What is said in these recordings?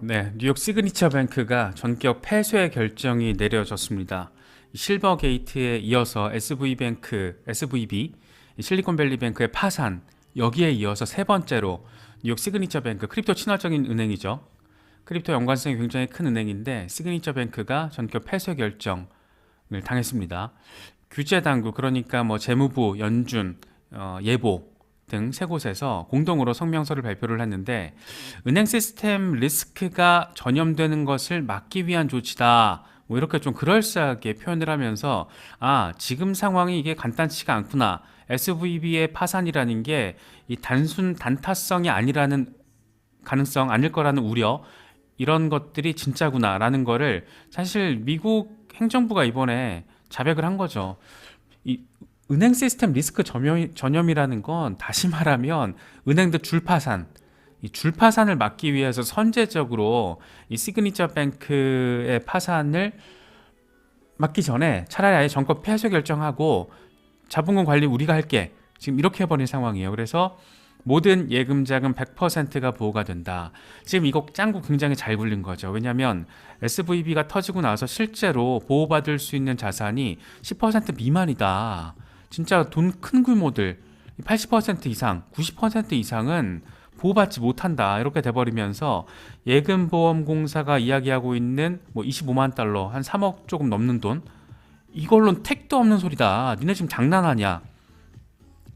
네, 뉴욕 시그니처 뱅크가 전격 폐쇄 결정이 내려졌습니다. 실버 게이트에 이어서 SV뱅크, SVB, 실리콘밸리 뱅크의 파산, 여기에 이어서 세 번째로 뉴욕 시그니처 뱅크, 크립토 친화적인 은행이죠. 크립토 연관성이 굉장히 큰 은행인데 시그니처 뱅크가 전격 폐쇄 결정을 당했습니다. 규제 당국, 그러니까 뭐 재무부, 연준, 예보 등 세 곳에서 공동으로 성명서를 발표를 했는데, 은행 시스템 리스크가 전염되는 것을 막기 위한 조치다, 뭐 이렇게 좀 그럴싸하게 표현을 하면서, 지금 상황이 이게 간단치가 않구나, SVB의 파산이라는 게 이 단순 단타성이 아니라는 가능성, 아닐 거라는 우려, 이런 것들이 진짜구나라는 거를 사실 미국 행정부가 이번에 자백을 한 거죠. 이 은행 시스템 리스크 전염이라는 건 다시 말하면 은행들 줄파산, 이 줄파산을 막기 위해서 선제적으로 이 시그니처 뱅크의 파산을 막기 전에 차라리 아예 정권 폐쇄 결정하고 자본금 관리 우리가 할게, 지금 이렇게 해버린 상황이에요. 그래서 모든 예금 자금 100%가 보호가 된다. 지금 이거 짱구 굉장히 잘 굴린 거죠. 왜냐하면 SVB가 터지고 나서 실제로 보호받을 수 있는 자산이 10% 미만이다. 진짜 돈 큰 규모들 80% 이상, 90% 이상은 보호받지 못한다, 이렇게 돼버리면서 예금보험공사가 이야기하고 있는 뭐 25만 달러, 한 3억 조금 넘는 돈, 이걸로는 택도 없는 소리다, 니네 지금 장난하냐,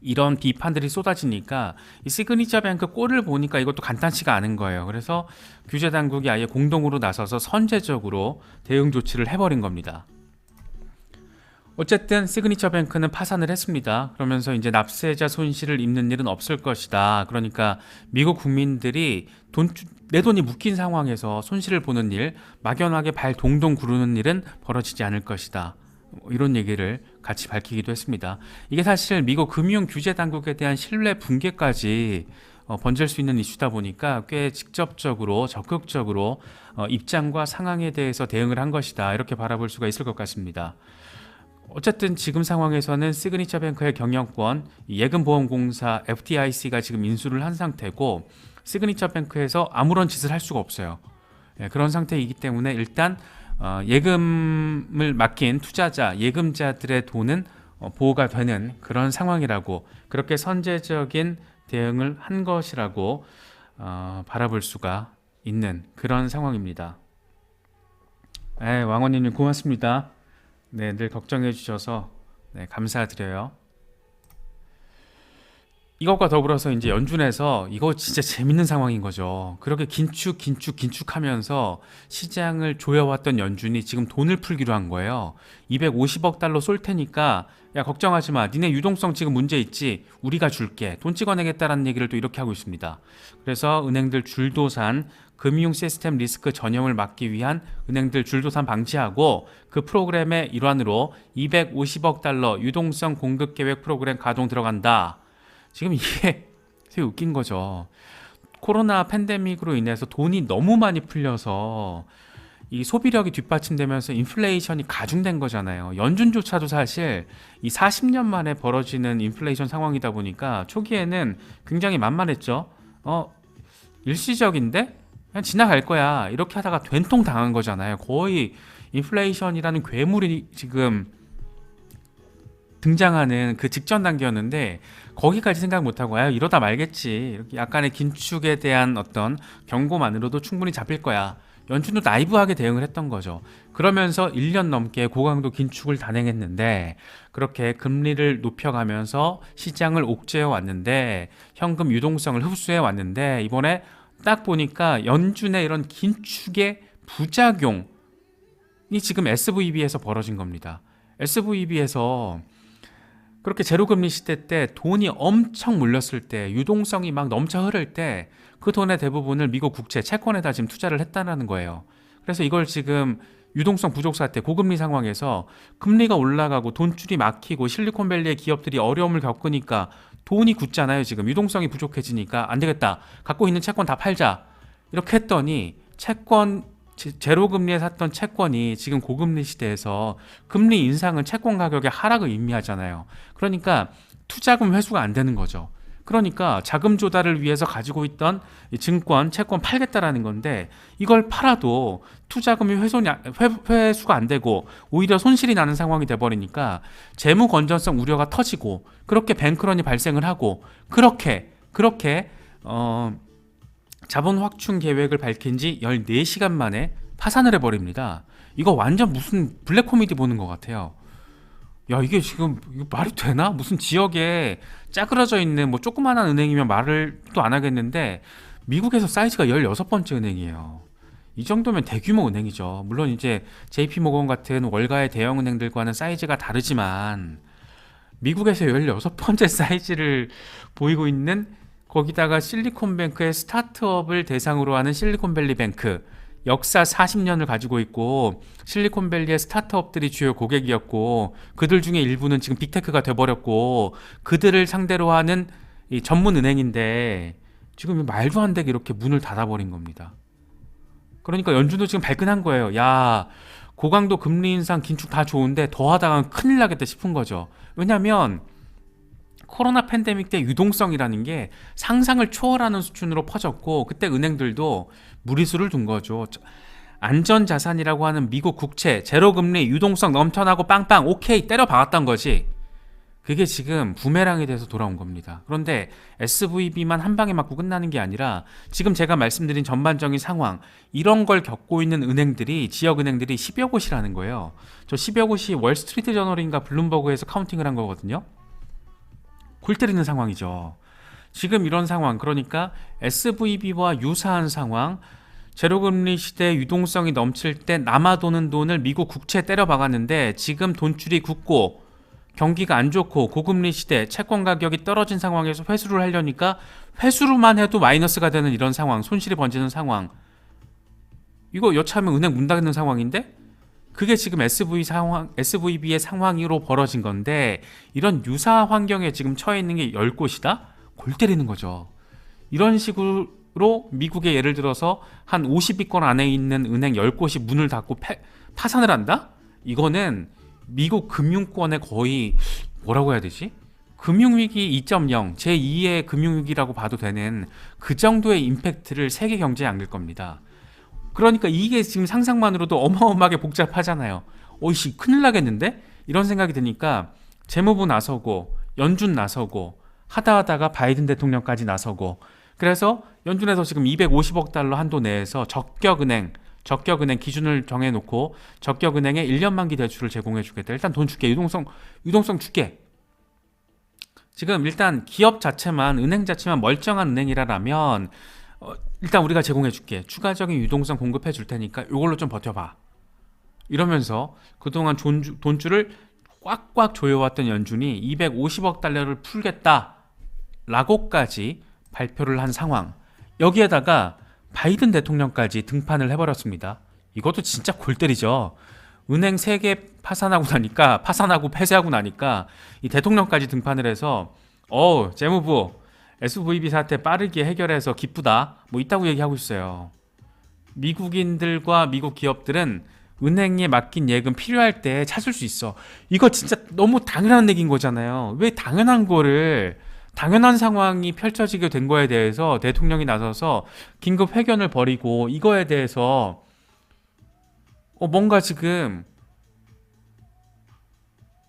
이런 비판들이 쏟아지니까 이 시그니처 뱅크 꼴을 보니까 이것도 간단치가 않은 거예요. 그래서 규제 당국이 아예 공동으로 나서서 선제적으로 대응 조치를 해버린 겁니다. 어쨌든 시그니처 뱅크는 파산을 했습니다. 그러면서 이제 납세자 손실을 입는 일은 없을 것이다. 그러니까 미국 국민들이 내 돈이 묶인 상황에서 손실을 보는 일, 막연하게 발 동동 구르는 일은 벌어지지 않을 것이다, 이런 얘기를 같이 밝히기도 했습니다. 이게 사실 미국 금융 규제 당국에 대한 신뢰 붕괴까지 번질 수 있는 이슈다 보니까 꽤 직접적으로, 적극적으로 입장과 상황에 대해서 대응을 한 것이다, 이렇게 바라볼 수가 있을 것 같습니다. 어쨌든 지금 상황에서는 시그니처 뱅크의 경영권, 예금보험공사 FDIC가 지금 인수를 한 상태고, 시그니처 뱅크에서 아무런 짓을 할 수가 없어요. 그런 상태이기 때문에 일단 예금을 맡긴 투자자, 예금자들의 돈은 보호가 되는 그런 상황이라고, 그렇게 선제적인 대응을 한 것이라고 바라볼 수가 있는 그런 상황입니다. 왕원님 고맙습니다. 네, 늘 걱정해 주셔서 감사드려요. 이것과 더불어서 이제 연준에서 이거 진짜 재밌는 상황인 거죠. 그렇게 긴축하면서 시장을 조여왔던 연준이 지금 돈을 풀기로 한 거예요. 250억 달러 쏠 테니까 야, 걱정하지 마, 니네 유동성 지금 문제 있지, 우리가 줄게, 돈 찍어내겠다라는 얘기를 또 이렇게 하고 있습니다. 그래서 은행들 줄도산, 금융 시스템 리스크 전염을 막기 위한 은행들 줄도산 방지하고, 그 프로그램의 일환으로 250억 달러 유동성 공급 계획 프로그램 가동 들어간다. 지금 이게 되게 웃긴 거죠. 코로나 팬데믹으로 인해서 돈이 너무 많이 풀려서 이 소비력이 뒷받침되면서 인플레이션이 가중된 거잖아요. 연준조차도 사실 이 40년 만에 벌어지는 인플레이션 상황이다 보니까 초기에는 굉장히 만만했죠. 일시적인데 그냥 지나갈 거야, 이렇게 하다가 된통 당한 거잖아요. 거의 인플레이션이라는 괴물이 지금 등장하는 그 직전 단계였는데, 거기까지 생각 못하고 이러다 말겠지, 이렇게 약간의 긴축에 대한 어떤 경고만으로도 충분히 잡힐 거야, 연준도 나이브하게 대응을 했던 거죠. 그러면서 1년 넘게 고강도 긴축을 단행했는데, 그렇게 금리를 높여가면서 시장을 옥죄어 왔는데, 현금 유동성을 흡수해 왔는데, 이번에 딱 보니까 연준의 이런 긴축의 부작용이 지금 SVB에서 벌어진 겁니다. SVB에서 그렇게 제로금리 시대 때 돈이 엄청 몰렸을 때, 유동성이 막 넘쳐 흐를 때 그 돈의 대부분을 미국 국채, 채권에다 지금 투자를 했다는 거예요. 그래서 이걸 지금 유동성 부족 사태, 고금리 상황에서 금리가 올라가고 돈줄이 막히고 실리콘밸리의 기업들이 어려움을 겪으니까 돈이 굳잖아요. 지금 유동성이 부족해지니까 안 되겠다, 갖고 있는 채권 다 팔자, 이렇게 했더니 채권, 제로금리에 샀던 채권이 지금 고금리 시대에서 금리 인상은 채권 가격의 하락을 의미하잖아요. 그러니까 투자금 회수가 안 되는 거죠. 그러니까 자금 조달을 위해서 가지고 있던 이 증권, 채권 팔겠다라는 건데 이걸 팔아도 투자금이 회수가 안 되고 오히려 손실이 나는 상황이 돼버리니까 재무 건전성 우려가 터지고 그렇게 뱅크런이 발생을 하고 그렇게 자본 확충 계획을 밝힌 지 14시간 만에 파산을 해버립니다. 이거 완전 무슨 블랙 코미디 보는 것 같아요. 야, 이게 지금 이거 말이 되나? 무슨 지역에 짜그러져 있는 뭐 조그만한 은행이면 말을 또 안 하겠는데 미국에서 사이즈가 16번째 은행이에요. 이 정도면 대규모 은행이죠. 물론 이제 JP모건 같은 월가의 대형 은행들과는 사이즈가 다르지만 미국에서 16번째 사이즈를 보이고 있는, 거기다가 실리콘뱅크의 스타트업을 대상으로 하는 실리콘밸리뱅크, 역사 40년을 가지고 있고 실리콘밸리의 스타트업들이 주요 고객이었고 그들 중에 일부는 지금 빅테크가 돼버렸고 그들을 상대로 하는 이 전문 은행인데 지금 말도 안 되게 이렇게 문을 닫아버린 겁니다. 그러니까 연준도 지금 발끈한 거예요. 야, 고강도 금리 인상 긴축 다 좋은데 더 하다가 큰일 나겠다 싶은 거죠. 왜냐하면 코로나 팬데믹 때 유동성이라는 게 상상을 초월하는 수준으로 퍼졌고 그때 은행들도 무리수를 둔 거죠. 안전자산이라고 하는 미국 국채 제로금리 유동성 넘쳐나고 빵빵 오케이 때려 박았던 거지. 그게 지금 부메랑이 돼서 돌아온 겁니다. 그런데 SVB만 한 방에 맞고 끝나는 게 아니라 지금 제가 말씀드린 전반적인 상황, 이런 걸 겪고 있는 은행들이, 지역 은행들이 10여 곳이라는 거예요. 저 10여 곳이 월스트리트 저널인가 블룸버그에서 카운팅을 한 거거든요. 골 때리는 상황이죠. 지금 이런 상황, 그러니까 SVB와 유사한 상황, 제로금리 시대 유동성이 넘칠 때 남아도는 돈을 미국 국채에 때려 박았는데 지금 돈줄이 굳고 경기가 안 좋고 고금리 시대 채권 가격이 떨어진 상황에서 회수를 하려니까 회수로만 해도 마이너스가 되는 이런 상황, 손실이 번지는 상황, 이거 여차하면 은행 문 닫는 상황인데 그게 지금 SVB의 상황으로 벌어진 건데 이런 유사 환경에 지금 처해 있는 게 10곳이다? 골 때리는 거죠. 이런 식으로 미국의 예를 들어서 한 50위권 안에 있는 은행 10곳이 문을 닫고 파산을 한다? 이거는 미국 금융권의 거의 뭐라고 해야 되지? 금융위기 2.0, 제2의 금융위기라고 봐도 되는 그 정도의 임팩트를 세계 경제에 안길 겁니다. 그러니까 이게 지금 상상만으로도 어마어마하게 복잡하잖아요. 어이씨 큰일 나겠는데? 이런 생각이 드니까 재무부 나서고 연준 나서고 하다가 바이든 대통령까지 나서고, 그래서 연준에서 지금 250억 달러 한도 내에서 적격은행 기준을 정해놓고 적격은행에 1년 만기 대출을 제공해주겠다. 일단 돈 줄게, 유동성 줄게. 지금 일단 기업 자체만, 은행 자체만 멀쩡한 은행이라면 일단 우리가 제공해줄게, 추가적인 유동성 공급해줄 테니까 이걸로 좀 버텨봐, 이러면서 그동안 돈줄을 꽉꽉 조여왔던 연준이 250억 달러를 풀겠다 라고까지 발표를 한 상황, 여기에다가 바이든 대통령까지 등판을 해버렸습니다. 이것도 진짜 골 때리죠. 은행 3개 파산하고 폐쇄하고 나니까 이 대통령까지 등판을 해서 재무부 SVB 사태 빠르게 해결해서 기쁘다 뭐 있다고 얘기하고 있어요. 미국인들과 미국 기업들은 은행에 맡긴 예금 필요할 때 찾을 수 있어. 이거 진짜 너무 당연한 얘기인 거잖아요. 왜 당연한 상황이 펼쳐지게 된 거에 대해서 대통령이 나서서 긴급 회견을 벌이고 이거에 대해서 뭔가 지금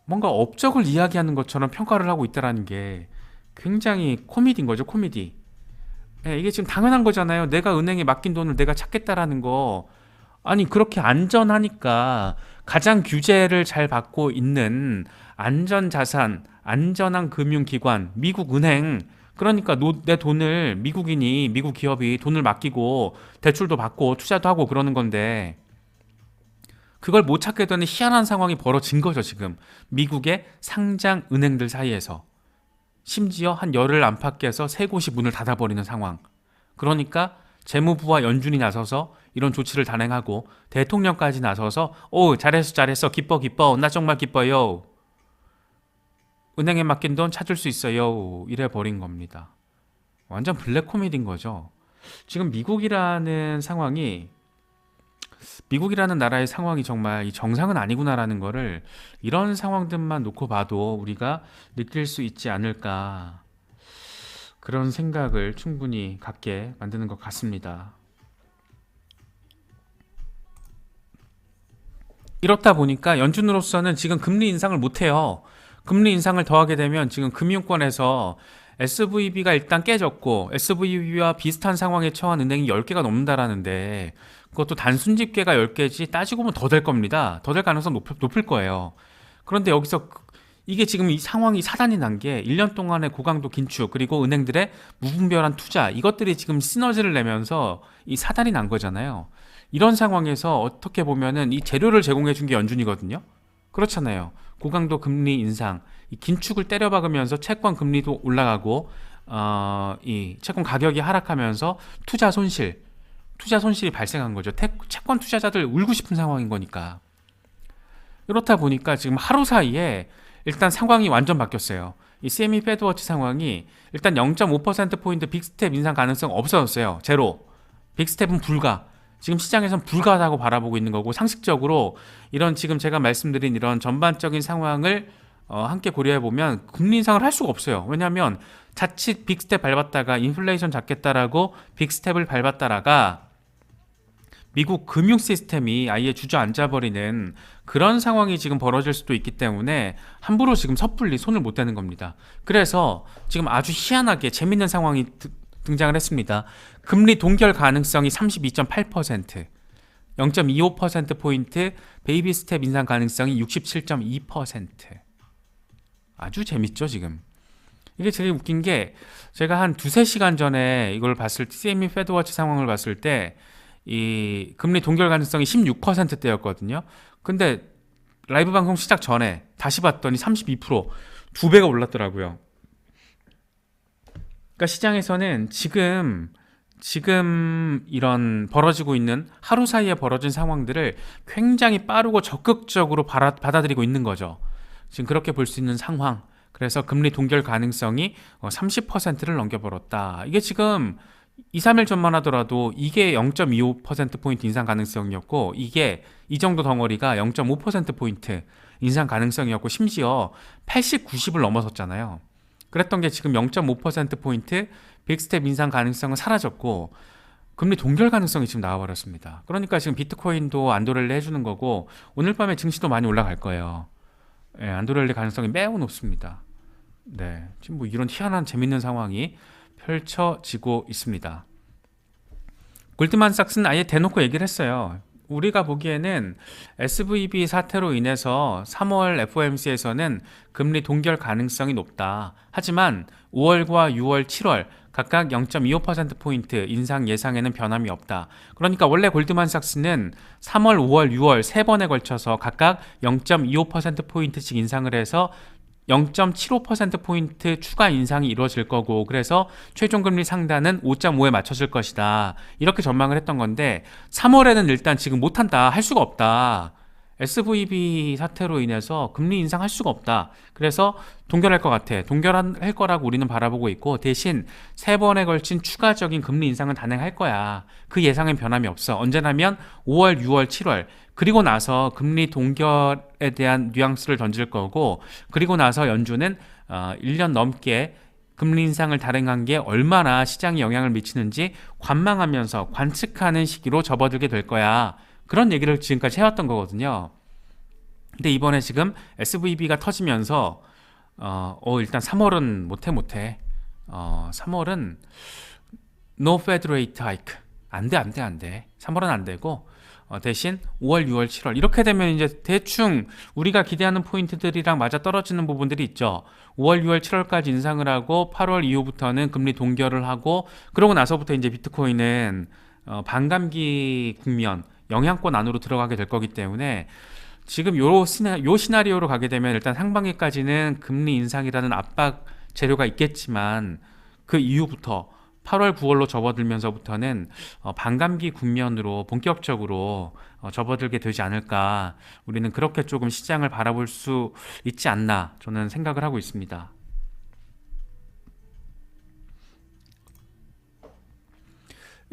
뭔가 업적을 이야기하는 것처럼 평가를 하고 있다는 게 굉장히 코미디인 거죠, 코미디. 네, 이게 지금 당연한 거잖아요. 내가 은행에 맡긴 돈을 내가 찾겠다라는 거. 아니, 그렇게 안전하니까 가장 규제를 잘 받고 있는 안전자산, 안전한 금융기관, 미국 은행, 그러니까 내 돈을 미국 기업이 돈을 맡기고 대출도 받고 투자도 하고 그러는 건데 그걸 못 찾게 되는 희한한 상황이 벌어진 거죠, 지금. 미국의 상장 은행들 사이에서. 심지어 한 열흘 안팎에서 3곳이 문을 닫아버리는 상황. 그러니까 재무부와 연준이 나서서 이런 조치를 단행하고 대통령까지 나서서 잘했어 기뻐 나 정말 기뻐요, 은행에 맡긴 돈 찾을 수 있어요, 이래 버린 겁니다. 완전 블랙 코미디인 거죠. 지금 미국이라는 나라의 상황이 정말 이 정상은 아니구나라는 거를 이런 상황들만 놓고 봐도 우리가 느낄 수 있지 않을까. 그런 생각을 충분히 갖게 만드는 것 같습니다. 이렇다 보니까 연준으로서는 지금 금리 인상을 못해요. 금리 인상을 더하게 되면 지금 금융권에서 SVB가 일단 깨졌고 SVB와 비슷한 상황에 처한 은행이 10개가 넘는다라는데 그것도 단순 집계가 10개지 따지고 보면 더 될 겁니다. 더 될 가능성 높을 거예요. 그런데 여기서 이게 지금 이 상황이 사단이 난 게 1년 동안의 고강도 긴축 그리고 은행들의 무분별한 투자 이것들이 지금 시너지를 내면서 이 사단이 난 거잖아요. 이런 상황에서 어떻게 보면은 이 재료를 제공해 준 게 연준이거든요. 그렇잖아요. 고강도 금리 인상, 이 긴축을 때려박으면서 채권 금리도 올라가고 이 채권 가격이 하락하면서 투자 손실이 발생한 거죠. 채권 투자자들 울고 싶은 상황인 거니까. 이렇다 보니까 지금 하루 사이에 일단 상황이 완전 바뀌었어요. 이 CME 패드워치 상황이 일단 0.5%포인트 빅스텝 인상 가능성 없어졌어요. 제로. 빅스텝은 불가. 지금 시장에선 불가하다고 바라보고 있는 거고 상식적으로 이런 지금 제가 말씀드린 이런 전반적인 상황을 함께 고려해 보면 금리 인상을 할 수가 없어요. 왜냐하면 자칫 빅스텝 밟았다가 인플레이션 잡겠다라고 빅스텝을 밟았다라가 미국 금융 시스템이 아예 주저앉아버리는 그런 상황이 지금 벌어질 수도 있기 때문에 함부로 지금 섣불리 손을 못 대는 겁니다. 그래서 지금 아주 희한하게 재밌는 상황이 등장을 했습니다. 금리 동결 가능성이 32.8%, 0.25%포인트 베이비 스텝 인상 가능성이 67.2%. 아주 재밌죠, 지금. 이게 되게 웃긴 게 제가 한 두세 시간 전에 이걸 봤을 때 CME 패드워치 상황을 봤을 때 이 금리 동결 가능성이 16%대였거든요. 근데 라이브 방송 시작 전에 다시 봤더니 32%, 두 배가 올랐더라고요. 그러니까 시장에서는 지금 이런 벌어지고 있는 하루 사이에 벌어진 상황들을 굉장히 빠르고 적극적으로 받아들이고 있는 거죠. 지금 그렇게 볼 수 있는 상황. 그래서 금리 동결 가능성이 30%를 넘겨버렸다. 이게 지금 2, 3일 전만 하더라도 이게 0.25%포인트 인상 가능성이었고 이게 이 정도 덩어리가 0.5%포인트 인상 가능성이었고 심지어 80, 90을 넘어섰잖아요. 그랬던 게 지금 0.5%포인트 빅스텝 인상 가능성은 사라졌고 금리 동결 가능성이 지금 나와버렸습니다. 그러니까 지금 비트코인도 안도렐리 해주는 거고 오늘 밤에 증시도 많이 올라갈 거예요. 네, 안도렐리 가능성이 매우 높습니다. 네, 지금 뭐 이런 희한한 재밌는 상황이 펼쳐지고 있습니다. 골드만삭스는 아예 대놓고 얘기를 했어요. 우리가 보기에는 SVB 사태로 인해서 3월 FOMC에서는 금리 동결 가능성이 높다. 하지만 5월과 6월, 7월 각각 0.25%포인트 인상 예상에는 변함이 없다. 그러니까 원래 골드만삭스는 3월, 5월, 6월 세 번에 걸쳐서 각각 0.25%포인트씩 인상을 해서 0.75%포인트 추가 인상이 이루어질 거고 그래서 최종 금리 상단은 5.5에 맞춰질 것이다. 이렇게 전망을 했던 건데 3월에는 일단 지금 못한다. 할 수가 없다. SVB 사태로 인해서 금리 인상할 수가 없다. 그래서 동결할 것 같아. 동결할 거라고 우리는 바라보고 있고 대신 세 번에 걸친 추가적인 금리 인상은 단행할 거야. 그 예상엔 변함이 없어. 언제냐면 5월, 6월, 7월 그리고 나서 금리 동결에 대한 뉘앙스를 던질 거고 그리고 나서 연준은 1년 넘게 금리 인상을 단행한 게 얼마나 시장에 영향을 미치는지 관망하면서 관측하는 시기로 접어들게 될 거야. 그런 얘기를 지금까지 해왔던 거거든요. 근데 이번에 지금 SVB가 터지면서 일단 3월은 못해. 3월은 No Fed Rate Hike. 안 돼. 3월은 안 되고 대신 5월, 6월, 7월 이렇게 되면 이제 대충 우리가 기대하는 포인트들이랑 맞아 떨어지는 부분들이 있죠. 5월, 6월, 7월까지 인상을 하고 8월 이후부터는 금리 동결을 하고 그러고 나서부터 이제 비트코인은 반감기 국면 영향권 안으로 들어가게 될 거기 때문에 지금 요 시나리오로 가게 되면 일단 상반기까지는 금리 인상이라는 압박 재료가 있겠지만 그 이후부터 8월, 9월로 접어들면서부터는 반감기 국면으로 본격적으로 접어들게 되지 않을까. 우리는 그렇게 조금 시장을 바라볼 수 있지 않나 저는 생각을 하고 있습니다.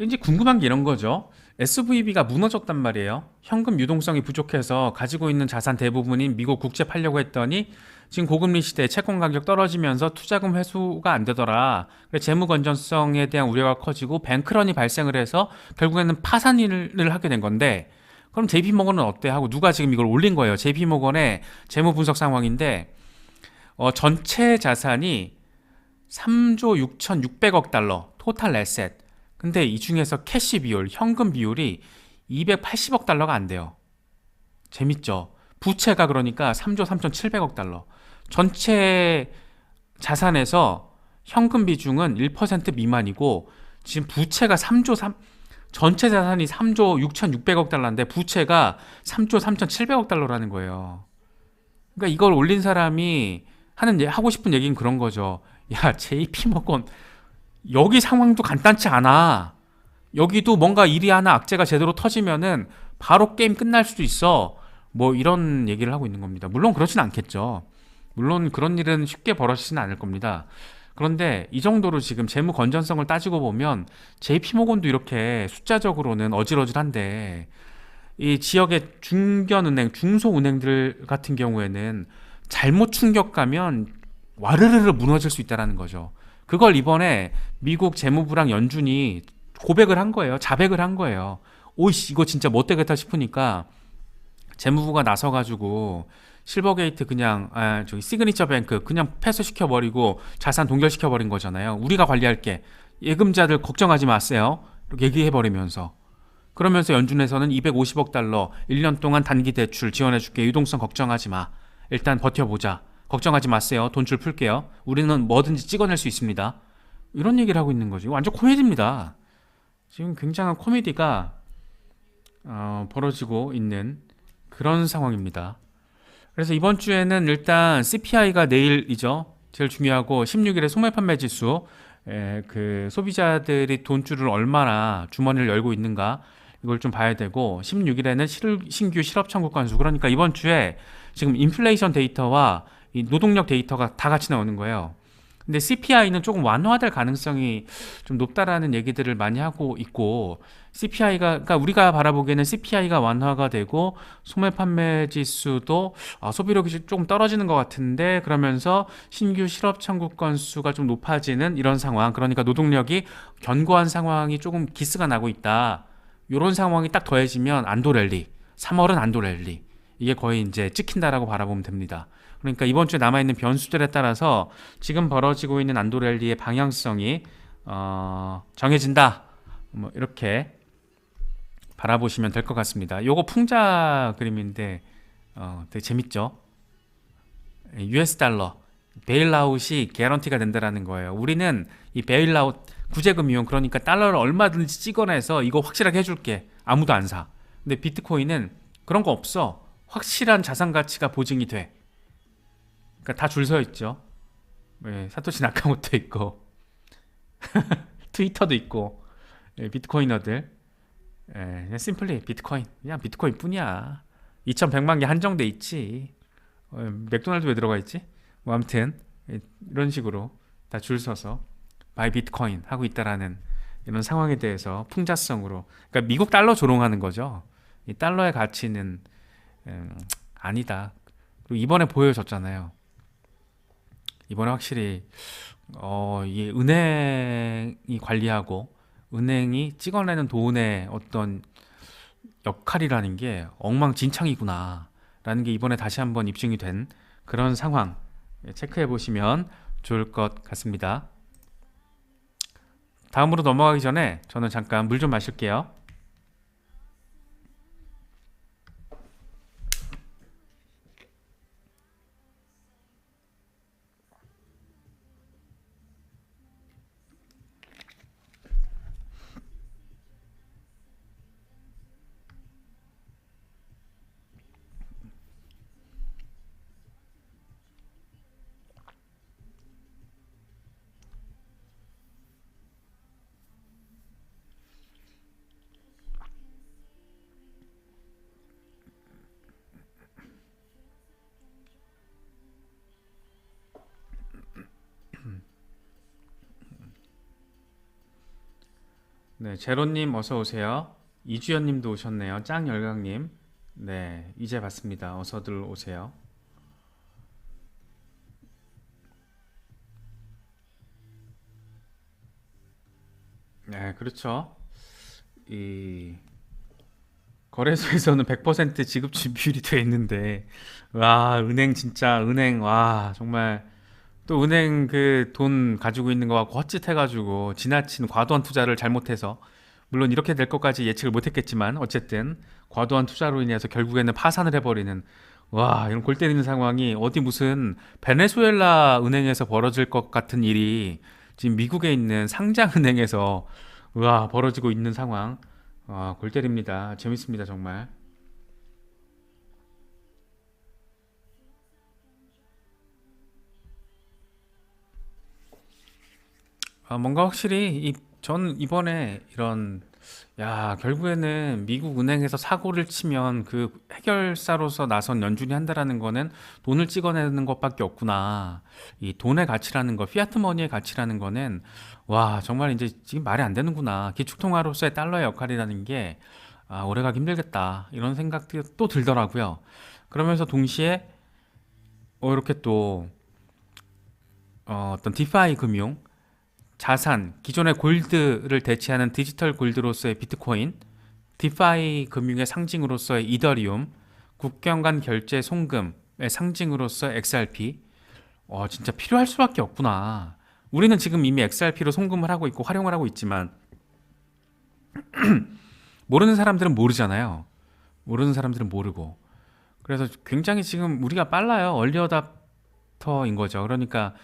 이제 궁금한 게 이런 거죠. SVB가 무너졌단 말이에요. 현금 유동성이 부족해서 가지고 있는 자산 대부분인 미국 국채 팔려고 했더니 지금 고금리 시대에 채권 가격 떨어지면서 투자금 회수가 안 되더라. 그래서 재무 건전성에 대한 우려가 커지고 뱅크런이 발생을 해서 결국에는 파산을 하게 된 건데, 그럼 JP모건은 어때 하고 누가 지금 이걸 올린 거예요. JP모건의 재무 분석 상황인데, 전체 자산이 3조 6,600억 달러 토탈 에셋. 근데 이 중에서 캐시 비율, 현금 비율이 280억 달러가 안 돼요. 재밌죠? 부채가 그러니까 3조 3,700억 달러. 전체 자산에서 현금 비중은 1% 미만이고 지금 부채가 3조 3 전체 자산이 3조 6,600억 달러인데 부채가 3조 3,700억 달러라는 거예요. 그러니까 이걸 올린 사람이 하고 싶은 얘기는 그런 거죠. 야, JP모건 여기 상황도 간단치 않아. 여기도 뭔가 일이 하나 악재가 제대로 터지면은 바로 게임 끝날 수도 있어. 뭐 이런 얘기를 하고 있는 겁니다. 물론 그렇진 않겠죠. 물론 그런 일은 쉽게 벌어지지는 않을 겁니다. 그런데 이 정도로 지금 재무 건전성을 따지고 보면 JP모건도 이렇게 숫자적으로는 어질어질한데 이 지역의 중견은행, 중소은행들 같은 경우에는 잘못 충격 가면 와르르르 무너질 수 있다는 거죠. 그걸 이번에 미국 재무부랑 연준이 고백을 한 거예요. 자백을 한 거예요. 오이씨 이거 진짜 못 되겠다 싶으니까 재무부가 나서가지고 실버게이트 그냥 저기 시그니처 뱅크 그냥 폐쇄시켜 버리고 자산 동결시켜 버린 거잖아요. 우리가 관리할게. 예금자들 걱정하지 마세요. 이렇게 얘기해 버리면서 그러면서 연준에서는 250억 달러 1년 동안 단기 대출 지원해 줄게. 유동성 걱정하지 마. 일단 버텨보자. 걱정하지 마세요. 돈줄 풀게요. 우리는 뭐든지 찍어낼 수 있습니다. 이런 얘기를 하고 있는 거지. 완전 코미디입니다. 지금 굉장한 코미디가 벌어지고 있는 그런 상황입니다. 그래서 이번 주에는 일단 CPI가 내일이죠. 제일 중요하고 16일에 소매 판매 지수, 그 소비자들이 돈줄을 얼마나 주머니를 열고 있는가 이걸 좀 봐야 되고 16일에는 신규 실업 청구 건수. 그러니까 이번 주에 지금 인플레이션 데이터와 이 노동력 데이터가 다 같이 나오는 거예요. 근데 CPI는 조금 완화될 가능성이 좀 높다라는 얘기들을 많이 하고 있고 그러니까 우리가 바라보기에는 CPI가 완화가 되고 소매 판매 지수도 소비력이 조금 떨어지는 것 같은데 그러면서 신규 실업 청구 건수가 좀 높아지는 이런 상황. 그러니까 노동력이 견고한 상황이 조금 기스가 나고 있다. 이런 상황이 딱 더해지면 안도랠리, 3월은 안도랠리 이게 거의 이제 찍힌다라고 바라보면 됩니다. 그러니까 이번 주에 남아있는 변수들에 따라서 지금 벌어지고 있는 안도랠리의 방향성이 정해진다. 뭐 이렇게 바라보시면 될 것 같습니다. 요거 풍자 그림인데 되게 재밌죠? US 달러 베일아웃이 개런티가 된다라는 거예요. 우리는 이 베일아웃 구제금 이용 그러니까 달러를 얼마든지 찍어내서 이거 확실하게 해줄게. 아무도 안 사. 근데 비트코인은 그런 거 없어. 확실한 자산 가치가 보증이 돼. 그러니까 다 줄 서 있죠. 사토시 나카모토 있고 트위터도 있고 비트코이너들 그냥 심플리 비트코인 그냥 비트코인 뿐이야. 2100만 개 한정돼 있지. 맥도날드 왜 들어가 있지? 뭐 아무튼 이런 식으로 다 줄 서서 바이 비트코인 하고 있다라는 이런 상황에 대해서 풍자성으로 그러니까 미국 달러 조롱하는 거죠. 이 달러의 가치는 아니다. 그리고 이번에 보여줬잖아요. 이번에 확실히 이 은행이 관리하고 은행이 찍어내는 돈의 어떤 역할이라는 게 엉망진창이구나 라는 게 이번에 다시 한번 입증이 된 그런 상황 체크해 보시면 좋을 것 같습니다. 다음으로 넘어가기 전에 저는 잠깐 물 좀 마실게요. 네, 제로님 어서 오세요. 이주연님도 오셨네요. 짱열강님. 네, 이제 봤습니다. 어서들 오세요. 네, 그렇죠. 이 거래소에서는 100% 지급 준비율이 돼 있는데, 와, 은행 진짜, 은행, 와, 정말, 또 은행 그 돈 가지고 있는 거 갖고 헛짓해가지고 지나친 과도한 투자를 잘못해서, 물론 이렇게 될 것까지 예측을 못했겠지만, 어쨌든, 과도한 투자로 인해서 결국에는 파산을 해버리는, 와, 이런 골 때리는 상황이 어디 무슨 베네수엘라 은행에서 벌어질 것 같은 일이 지금 미국에 있는 상장은행에서, 와, 벌어지고 있는 상황. 골 때립니다. 재밌습니다, 정말. 뭔가 확실히 전 이번에 이런 결국에는 미국 은행에서 사고를 치면 그 해결사로서 나선 연준이 한다라는 거는 돈을 찍어내는 것밖에 없구나. 이 돈의 가치라는 거, 피아트 머니의 가치라는 거는 와, 정말 이제 지금 말이 안 되는구나. 기축통화로서의 달러의 역할이라는 게 오래가기 힘들겠다. 이런 생각도 또 들더라고요. 그러면서 동시에 이렇게 또 어떤 디파이 금융 자산, 기존의 골드를 대체하는 디지털 골드로서의 비트코인, 디파이 금융의 상징으로서의 이더리움, 국경 간 결제 송금의 상징으로서 XRP. 진짜 필요할 수밖에 없구나. 우리는 지금 이미 XRP로 송금을 하고 있고 활용을 하고 있지만 모르는 사람들은 모르잖아요. 모르는 사람들은 모르고. 그래서 굉장히 지금 우리가 빨라요. 얼리 어답터인 거죠. 그러니까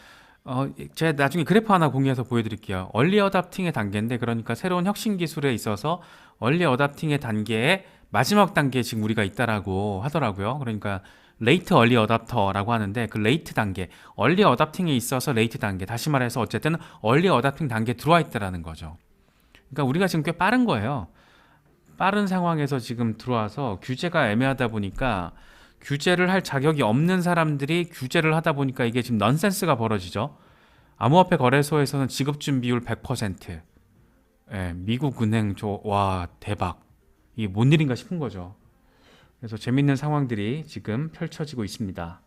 제가 나중에 그래프 하나 공유해서 보여드릴게요. 얼리 어답팅의 단계인데, 그러니까 새로운 혁신 기술에 있어서 얼리 어답팅의 단계에 마지막 단계에 지금 우리가 있다라고 하더라고요. 그러니까 레이트 얼리 어답터라고 하는데, 그 레이트 단계, 얼리 어답팅에 있어서 레이트 단계, 다시 말해서 어쨌든 얼리 어답팅 단계에 들어와 있다라는 거죠. 그러니까 우리가 지금 꽤 빠른 거예요. 빠른 상황에서 지금 들어와서 규제가 애매하다 보니까 규제를 할 자격이 없는 사람들이 규제를 하다 보니까 이게 지금 넌센스가 벌어지죠. 암호화폐 거래소에서는 지급 준비율 100%. 예, 미국 은행 와, 대박. 이게 뭔 일인가 싶은 거죠. 그래서 재밌는 상황들이 지금 펼쳐지고 있습니다.